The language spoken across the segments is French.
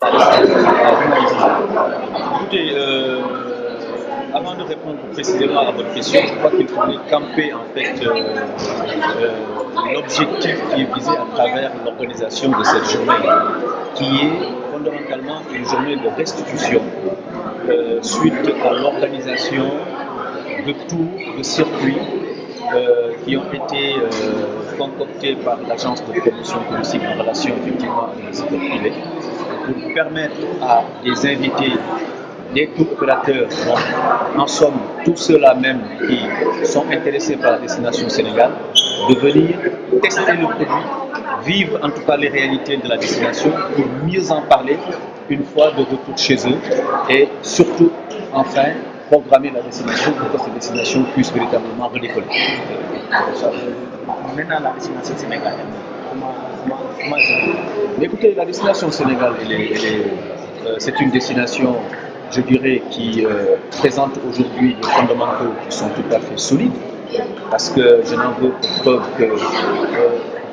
Écoutez, avant de répondre précisément à votre question, je crois qu'il faudrait camper en fait l'objectif qui est visé à travers l'organisation de cette journée, qui est fondamentalement une journée de restitution suite à l'organisation de tours, de circuits qui ont été concoctés par l'agence de promotion touristique en relation effectivement avec le secteur privé pour permettre à des invités, des tour opérateurs, donc en somme tous ceux-là même qui sont intéressés par la destination Sénégal, de venir tester le produit, vivre en tout cas les réalités de la destination pour mieux en parler une fois de retour chez eux et surtout enfin programmer la destination pour que cette destination puisse véritablement redécoller. Maintenant, la destination sénégalaise, comment Mais écoutez, la destination Sénégal, c'est une destination, je dirais, qui présente aujourd'hui des fondamentaux qui sont tout à fait solides, parce que je n'en veux pour preuve que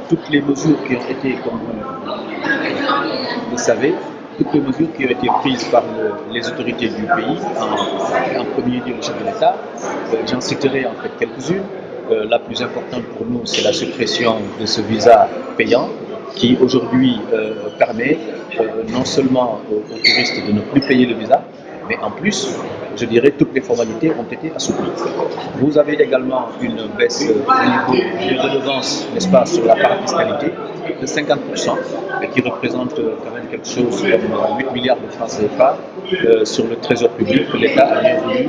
toutes les mesures qui ont été, comme vous le savez, toutes les mesures qui ont été prises par les autorités du pays, en premier lieu le chef de l'État, j'en citerai en fait quelques-unes. La plus importante pour nous, c'est la suppression de ce visa payant qui aujourd'hui permet non seulement aux touristes de ne plus payer le visa, mais en plus, je dirais, toutes les formalités ont été assouplies. Vous avez également une baisse au niveau des redevances, n'est-ce pas, sur la parafiscalité de 50%, et qui représente quand même quelque chose comme 8 milliards de francs CFA sur le trésor public que l'État a bien voulu,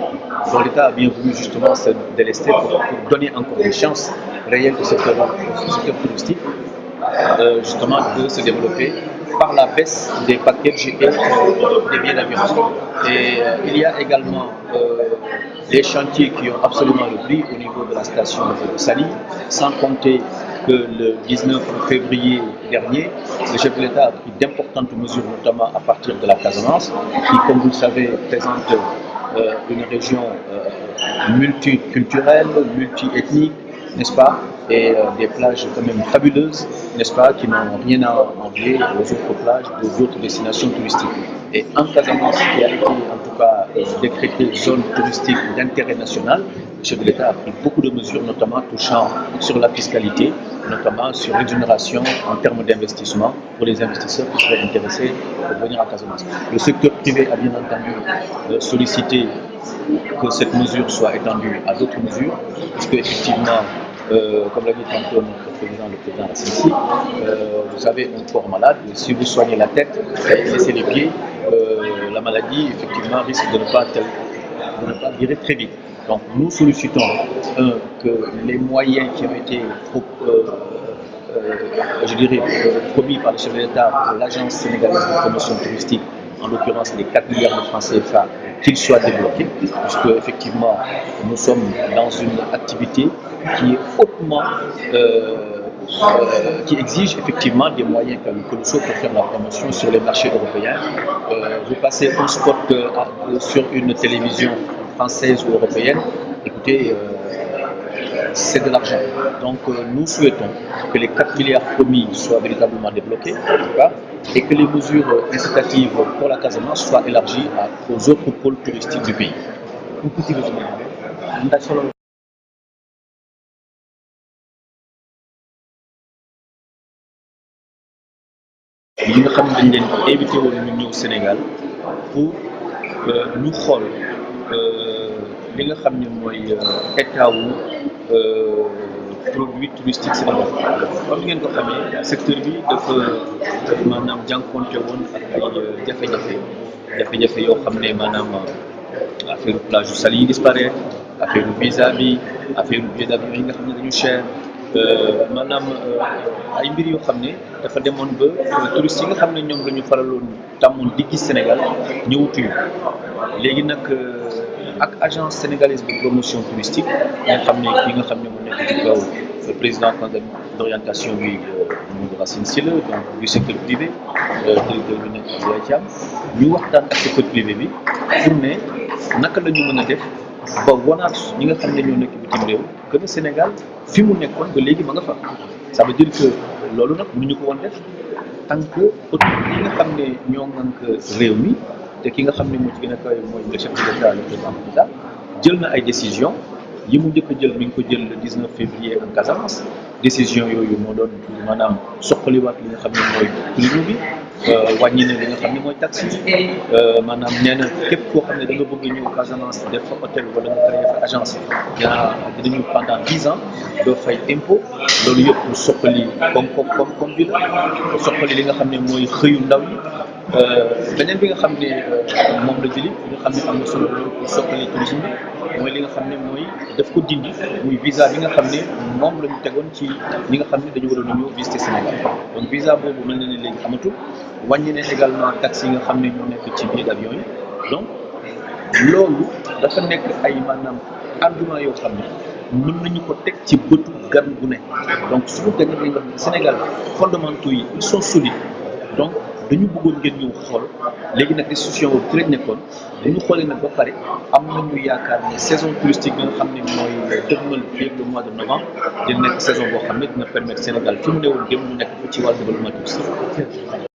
dont l'État a bien voulu justement se délester pour donner encore des chances réelles au secteur touristique, justement de se développer par la baisse des packages et des billets d'avion. Et il y a également les chantiers qui ont absolument le prix au niveau de la station de Saly, sans compter que le 19 février dernier, le chef de l'État a pris d'importantes mesures, notamment à partir de la Casamance, qui, comme vous le savez, présente une région multiculturelle, multiethnique, n'est-ce pas, et des plages quand même fabuleuses, n'est-ce pas, qui n'ont rien à envier aux autres plages d'autres destinations touristiques. Et en Casamance, qui a été en tout cas décrétée zone touristique d'intérêt national, le chef de l'État a pris beaucoup de mesures, notamment touchant sur la fiscalité, notamment sur l'exonération en termes d'investissement pour les investisseurs qui seraient intéressés pour venir à Casamance. Le secteur privé a bien entendu sollicité que cette mesure soit étendue à d'autres mesures, puisque effectivement, comme l'a dit tantôt notre président, le président Assisi, vous avez un corps malade, si vous soignez la tête et laissez les pieds, la maladie effectivement risque de ne pas virer très vite. Donc nous sollicitons que les moyens qui ont été je dirais, promis par le chef de l'État pour l'agence sénégalaise de promotion touristique, en l'occurrence les 4 milliards de francs CFA, qu'ils soient débloqués, puisque effectivement nous sommes dans une activité qui est hautement qui exige effectivement des moyens colossaux pour faire la promotion sur les marchés européens. Vous passez un spot sur une télévision française ou européenne, écoutez, c'est de l'argent. Donc nous souhaitons que les 4 milliards promis soient véritablement débloqués, en tout cas, et que les mesures incitatives pour la Casamance soient élargies aux autres pôles touristiques du pays. Un petit résumé. Li nga xam ne dañ leen invité woon ñu ñëw Sénégal pour ñu xool li nga xam ne mooy état wu produit touristique Sénégal. Comme ngeen ko xamee secteur bi dafa maanaam jànkonte woon ak ay jafe-jafe yoo xam ne maanaam affaire plage yu Saly yi disparaître, affaire visa bi, affaire billet d'avion yi nga xam ne dañu cher. Maanaam ay mbir yoo xam ne dafa demoon ba touristes yi nga xam ne ñoom la ñu faraloon tàmmoon di gis Sénégal ñëwutuñu léegi nag ak agence sénégalaise de promotion touristique nga xam ne ki nga xam ne mu nekk ci kaw le président conseil d'orientation bi Mamadou Racine Sylla donc du secteur privé directeur bi nekk Abdoulaye Thiam ñu waxtaan ak secteur privé bi pour ne naka la ñu mën a def ba wanaat ñi nga xam ne ñoo nekk bitim réew que le Sénégal fi mu nekkoon ba léegi ma nga fa ça veut dire que loolu nag mënuñu ko woon def tant que autorité yi nga xam ne ñoo ŋànk réew mi te ki nga xam ne moo ci gën a kawe mooy le chef de l'État le président Macky Sall jël na ay décision yi mu njëkk a jël mi ngi ko jël le 19 février en Casamance décision yooyu moo doon maanaam soqaliwaat li nga xam ne mooy tourisme bi wàññi na li nga xam ne mooy taxi maanaam nee na képp koo xam ne da nga bëgg a ñëw Casamance def fa hôtel wala nga créer fa agence dinañu pendant 10 ans doo fay impôt loolu yëpp pour soqali comme bi la soqali li nga xam ne mooy xëyu ndaw yi beneen bi nga xam ne moom la jëli li nga xam ne am na solo loolu pour soqali tourisme bi mooy li nga xam ne mooy daf ko dindi muy visa bi nga xam ne moom la ñu tegoon ci ñi nga xam ne dañu waroon a ñëw visiter Sénégal donc visa boobu mel na ne léegi amatul wàññi ne également taxes yi nga xam ne ñoo nekk ci biir avion yi donc loolu dafa nekk ay maanaam argument yoo xam ne mën nañu ko teg ci bëtu gan bu ne donc suñu gan yi nga xam ne Sénégal fondamentaux yi ils sont solides donc dañu bëggoon ngeen ñëw xool léegi nag décision boobu ci lañ nekkoon dañu xoolee nag ba pare am nañu yaakaar ne saison touristique bi nga xam ne mooy dëgmal fii ak le mois de novembre dina nekk saison boo xam ne dina permettre Sénégal fi mu newoon dem mu nekk fa ci wàllu développement touristique